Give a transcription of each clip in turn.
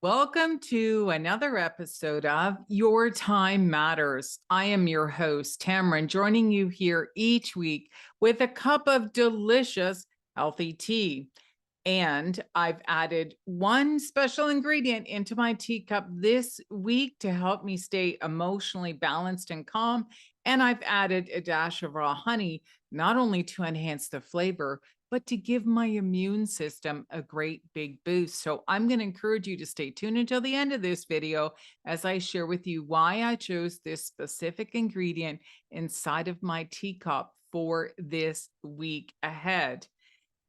Welcome to another episode of Your Time Matters. I am your host, Tammeron, joining you here each week with a cup of delicious, healthy tea. And I've added one special ingredient into my teacup this week to help me stay emotionally balanced and calm. And I've added a dash of raw honey, not only to enhance the flavor, but to give my immune system a great big boost. So I'm going to encourage you to stay tuned until the end of this video as I share with you why I chose this specific ingredient inside of my teacup for this week ahead.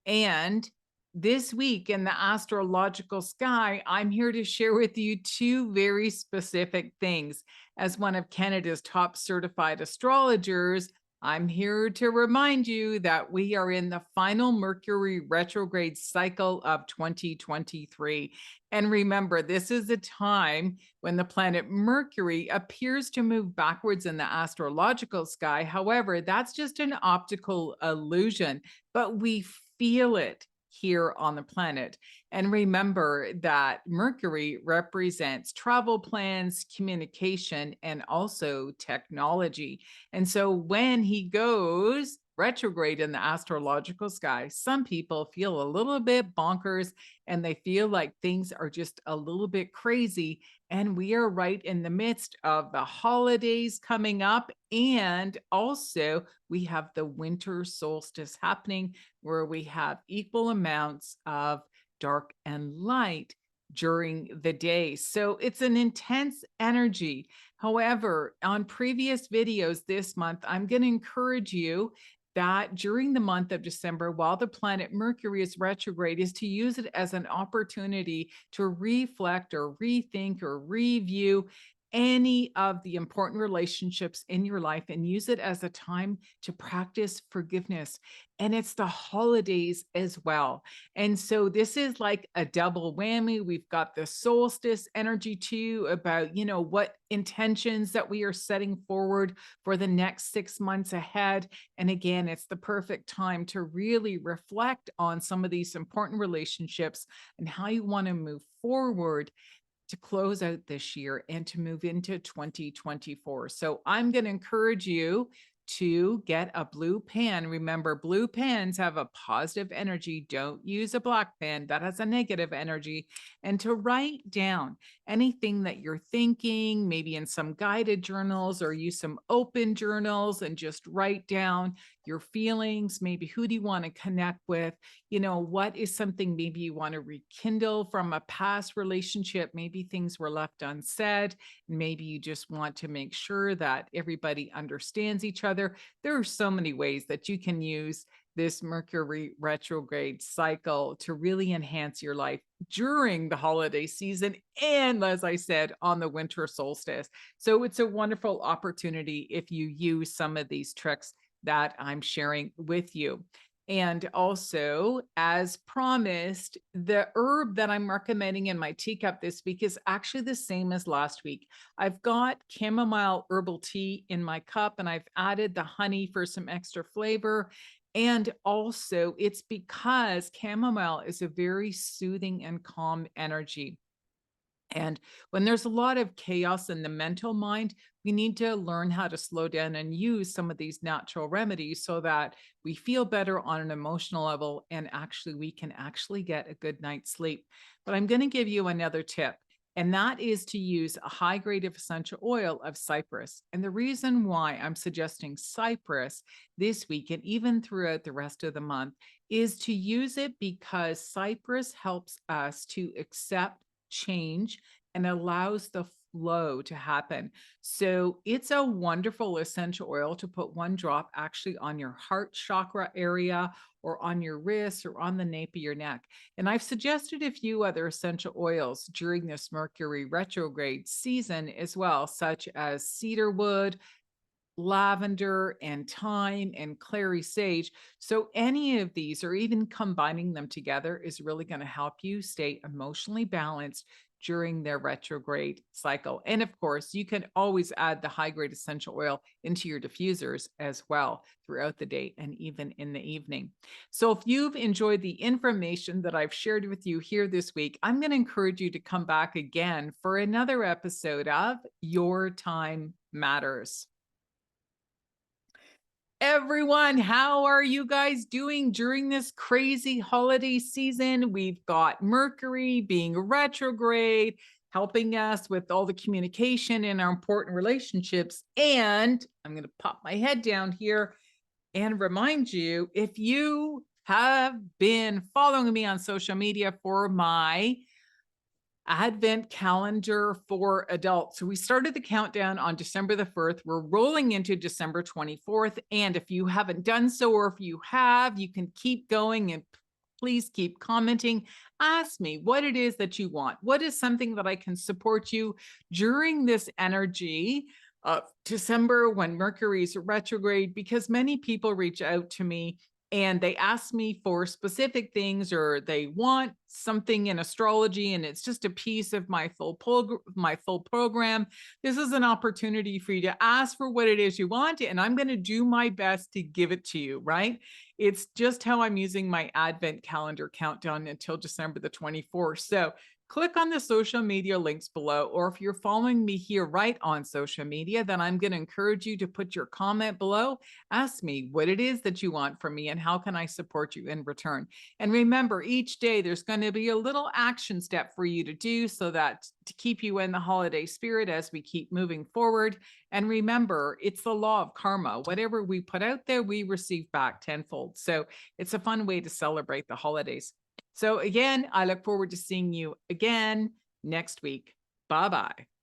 And this week in the astrological sky, I'm here to share with you two very specific things. As one of Canada's top certified astrologers, I'm here to remind you that we are in the final Mercury retrograde cycle of 2023. And remember, this is a time when the planet Mercury appears to move backwards in the astrological sky. However, that's just an optical illusion, but we feel it here on the planet. And remember that Mercury represents travel plans, communication, and also technology. And so when he goes retrograde in the astrological sky, some people feel a little bit bonkers and they feel like things are just a little bit crazy. And we are right in the midst of the holidays coming up. And also, we have the winter solstice happening where we have equal amounts of dark and light during the day. So it's an intense energy. However, on previous videos this month, I'm going to encourage you that during the month of December, while the planet Mercury is retrograde, is to use it as an opportunity to reflect or rethink or review any of the important relationships in your life and use it as a time to practice forgiveness. And it's the holidays as well. And so this is like a double whammy. We've got the solstice energy too about, what intentions that we are setting forward for the next 6 months ahead. And again, it's the perfect time to really reflect on some of these important relationships and how you want to move forward to close out this year and to move into 2024. So I'm going to encourage you to get a blue pen. Remember, blue pens have a positive energy. Don't use a black pen that has a negative energy. And to write down anything that you're thinking, maybe in some guided journals or use some open journals and just write down your feelings. Maybe who do you want to connect with? What is something maybe you want to rekindle from a past relationship? Maybe things were left unsaid. Maybe you just want to make sure that everybody understands each other. There are so many ways that you can use this Mercury retrograde cycle to really enhance your life during the holiday season. And as I said, on the winter solstice. So it's a wonderful opportunity if you use some of these tricks that I'm sharing with you. And also, as promised, the herb that I'm recommending in my teacup this week is actually the same as last week. I've got chamomile herbal tea in my cup, and I've added the honey for some extra flavor. And also, it's because chamomile is a very soothing and calm energy. And when there's a lot of chaos in the mental mind, we need to learn how to slow down and use some of these natural remedies so that we feel better on an emotional level and actually we can actually get a good night's sleep. But I'm going to give you another tip, and that is to use a high grade of essential oil of cypress. And the reason why I'm suggesting cypress this week and even throughout the rest of the month is to use it because cypress helps us to accept change and allows the flow to happen. So it's a wonderful essential oil to put one drop actually on your heart chakra area or on your wrists or on the nape of your neck. And I've suggested a few other essential oils during this Mercury retrograde season as well, such as cedarwood, lavender and thyme and clary sage. So any of these or even combining them together is really going to help you stay emotionally balanced during their retrograde cycle. And of course, you can always add the high grade essential oil into your diffusers as well throughout the day and even in the evening. So if you've enjoyed the information that I've shared with you here this week, I'm going to encourage you to come back again for another episode of Your Time Matters. Everyone, how are you guys doing during this crazy holiday season? We've got Mercury being retrograde, helping us with all the communication in our important relationships. And I'm going to pop my head down here and remind you, if you have been following me on social media for my Advent calendar for adults. So we started the countdown on December the 1st. We're rolling into December 24th. And if you haven't done so, or if you have, you can keep going and please keep commenting. Ask me what it is that you want. What is something that I can support you during this energy of December when Mercury is retrograde? Because many people reach out to me and they ask me for specific things, or they want something in astrology, and it's just a piece of my full program. This is an opportunity for you to ask for what it is you want, and I'm going to do my best to give it to you, right? It's just how I'm using my Advent calendar countdown until December the 24th. So click on the social media links below, or if you're following me here right on social media, then I'm going to encourage you to put your comment below. Ask me what it is that you want from me and how can I support you in return. And remember, each day there's going to be a little action step for you to do so that to keep you in the holiday spirit as we keep moving forward. And remember, it's the law of karma. Whatever we put out there, we receive back tenfold. So it's a fun way to celebrate the holidays. So again, I look forward to seeing you again next week. Bye-bye.